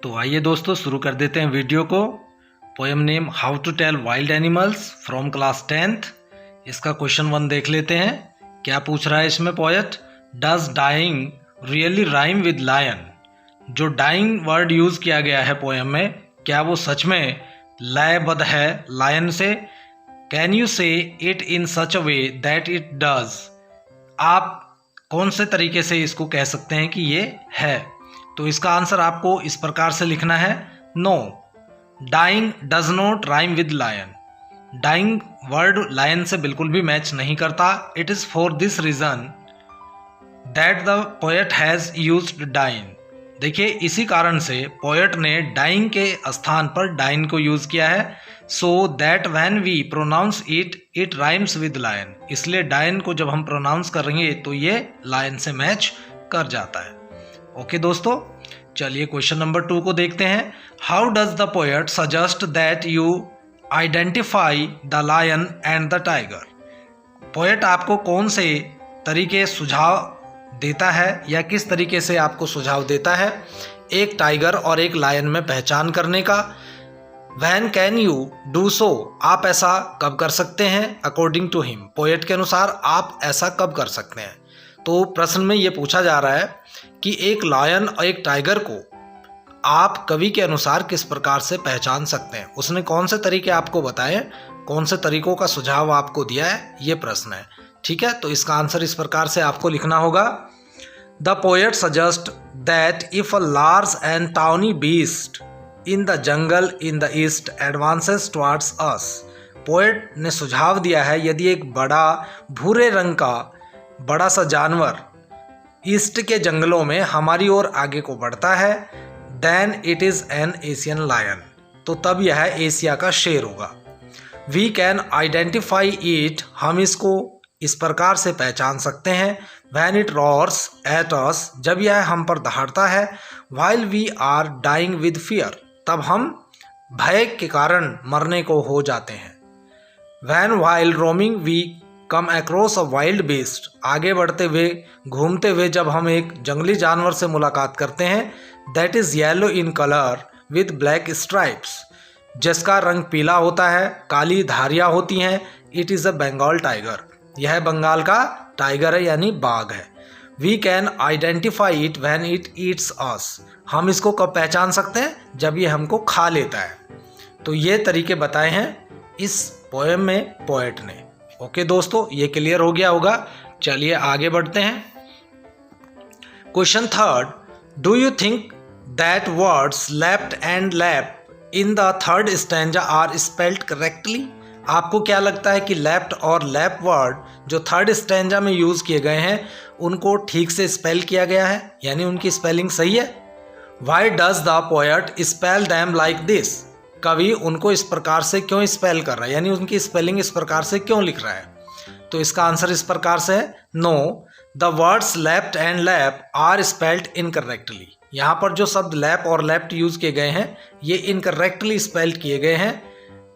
तो आइए दोस्तों शुरू कर देते हैं वीडियो को। Poem name how to tell wild animals from class 10th। इसका क्वेश्चन 1 देख लेते हैं। क्या पूछ रहा है इसमें poet? Does dying really rhyme with lion? जो डाइंग वर्ड यूज किया गया है पोएम में, क्या वो सच में लयबद्ध है लायन से? कैन यू से it in such a way that it does? आप कौन से तरीके से इसको कह सकते हैं कि ये है? तो इसका आंसर आपको इस प्रकार से लिखना है, no, dying does not rhyme with lion. Dying word lion से बिल्कुल भी मैच नहीं करता। It is for this reason that the poet has used dine. देखिए, इसी कारण से पोएट ने डाइंग के स्थान पर डाइन को यूज किया है। So that when we pronounce it rhymes with lion. इसलिए डाइन को जब हम प्रोनाउंस करेंगे तो ये लायन से मैच कर जाता है। ओके दोस्तों, चलिए क्वेश्चन नंबर 2 को देखते हैं। How does the poet suggest that you identify the lion and the tiger? Poet आपको कौन से तरीके सुझाव देता है या किस तरीके से आपको सुझाव देता है एक टाइगर और एक लायन में पहचान करने का? When can you do so? आप ऐसा कब कर सकते हैं? अकॉर्डिंग टू हिम, पोएट के अनुसार आप ऐसा कब कर सकते हैं? तो प्रश्न में ये पूछा जा रहा है कि एक लायन और एक टाइगर को आप कवि के अनुसार किस प्रकार से पहचान सकते हैं। उसने कौन से तरीके आपको बताए, कौन से तरीकों का सुझाव आपको दिया है, ये प्रश्न है। ठीक है, तो इसका आंसर इस प्रकार से आपको लिखना होगा। The poet suggest that if a large and tawny beast in the jungle in the east advances towards us. Poet ने सुझाव दिया है, यदि एक बड़ा भूरे रंग का बड़ा सा जानवर ईस्ट के जंगलों में हमारी ओर आगे को बढ़ता है, then it is an Asian lion. तो तब यह एशिया का शेर होगा। वी कैन आइडेंटिफाई इट, हम इसको इस प्रकार से पहचान सकते हैं। When it roars at us, जब यह हम पर दहाड़ता है। While we are dying with fear, तब हम भय के कारण मरने को हो जाते हैं। When while roaming we come across a wild beast, आगे बढ़ते हुए घूमते हुए जब हम एक जंगली जानवर से मुलाकात करते हैं। That is yellow in colour with black stripes, जिसका रंग पीला होता है, काली धारियाँ होती हैं। It is a Bengal tiger, यह बंगाल का टाइगर है यानी बाघ है। We can identify it when it eats us, हम इसको कब पहचान सकते हैं? जब ये हमको खा लेता है। तो ये तरीके बताए हैं इस पोएम में पोएट ने। ओके दोस्तों, ये क्लियर हो गया होगा। चलिए आगे बढ़ते हैं। Question 3, do you think that words left and left in the third stanza are spelled correctly? आपको क्या लगता है कि लेफ्ट और लेफ्ट वर्ड जो थर्ड स्टैंजा में यूज किए गए हैं उनको ठीक से स्पेल किया गया है, यानी उनकी स्पेलिंग सही है? Why does the poet spell them like this? कवि उनको इस प्रकार से क्यों स्पेल कर रहा है, यानी उनकी स्पेलिंग इस प्रकार से क्यों लिख रहा है? तो इसका आंसर इस प्रकार से है, no, the words left and left are spelled incorrectly. यहाँ पर जो शब्द लेफ्ट और लेफ्ट यूज किए गए हैं ये इनकरेक्टली स्पेल्ड किए गए हैं।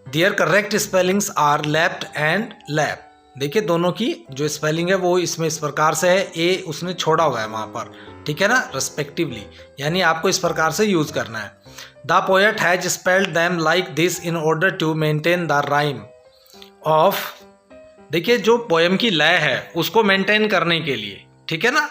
Their correct spellings are left and left. देखिए, दोनों की जो स्पेलिंग है वो इसमें इस प्रकार से है, ए उसने छोड़ा हुआ है वहाँ पर, ठीक है ना, रेस्पेक्टिवली, यानी आपको इस प्रकार से यूज करना है। The poet has spelled them like this in order to maintain the rhyme of. देखिए, जो पोएम की लय है उसको मेंटेन करने के लिए, ठीक है ना,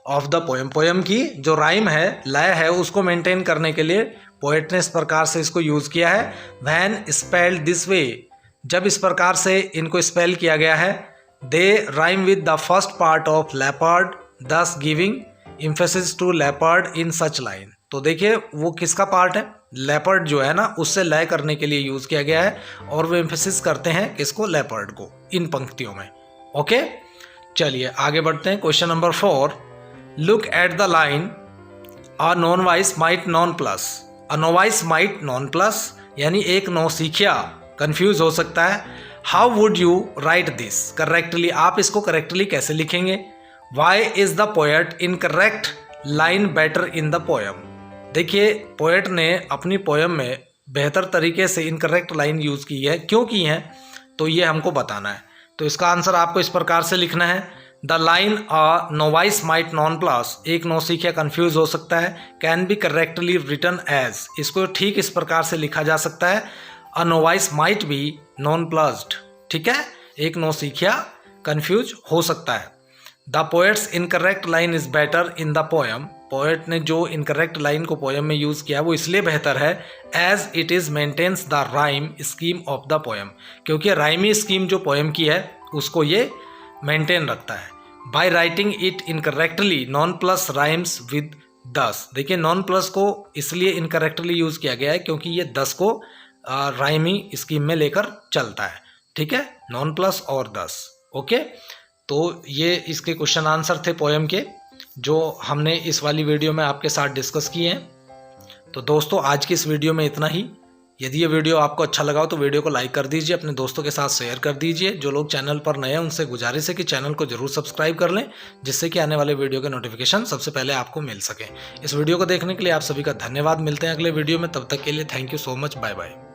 ऑफ द पोएम, पोएम की जो राइम है, लय है, उसको मेंटेन करने के लिए पोएट ने इस प्रकार से इसको यूज किया है। व्हेन स्पेल्ड दिस वे, जब इस प्रकार से इनको स्पेल किया गया है। They rhyme with the first part of leopard thus giving emphasis to leopard in such line. तो देखिए, वो किसका पार्ट है? लेपर्ड जो है ना, उससे लय करने के लिए यूज किया गया है और वो एम्फेसिस करते हैं किसको? लेपर्ड को, इन पंक्तियों में। ओके, चलिए आगे बढ़ते हैं। Question number 4, look at the line a novice might nonplus. A novice might nonplus, यानी एक नौसिखिया कंफ्यूज हो सकता है। How would you write this correctly? आप इसको करेक्टली कैसे लिखेंगे? Why is the poet incorrect line better in the poem? देखिए, पोएट ने अपनी पोएम में बेहतर तरीके से इनकरेक्ट लाइन यूज की है, क्यों की है, तो ये हमको बताना है। तो इसका आंसर आपको इस प्रकार से लिखना है, the line a novice might nonplus, एक नौसिखिया कंफ्यूज हो सकता है, can be correctly written as, इसको ठीक इस प्रकार से लिखा जा सकता है, a novice might be nonplussed, ठीक है, एक नौसिखिया कंफ्यूज हो सकता है। The poet's incorrect line is better in the poem, poet ने जो इनकरेक्ट लाइन को पोएम में यूज किया वो इसलिए बेहतर है, as it is maintains the rhyme scheme of the poem, क्योंकि राइमी स्कीम जो पोएम की है उसको ये मेंटेन रखता है। By writing it incorrectly nonplus rhymes with thus, देखिए नॉन प्लस को इसलिए इनकरेक्टली यूज किया गया है क्योंकि ये 10 को राइमी स्कीम में लेकर चलता है, ठीक है, नॉन प्लस और 10। ओके, तो ये इसके क्वेश्चन आंसर थे पोएम के, जो हमने इस वाली वीडियो में आपके साथ डिस्कस किए हैं। तो दोस्तों आज की इस वीडियो में इतना ही। यदि ये वीडियो आपको अच्छा लगा हो तो वीडियो को लाइक कर दीजिए, अपने दोस्तों के साथ शेयर कर दीजिए। जो लोग चैनल पर नए हैं उनसे गुजारिश है कि चैनल को जरूर सब्सक्राइब कर लें, जिससे कि आने वाले वीडियो के नोटिफिकेशन सबसे पहले आपको मिल सके। इस वीडियो को देखने के लिए आप सभी का धन्यवाद। मिलते हैं अगले वीडियो में, तब तक के लिए thank you so much, bye bye.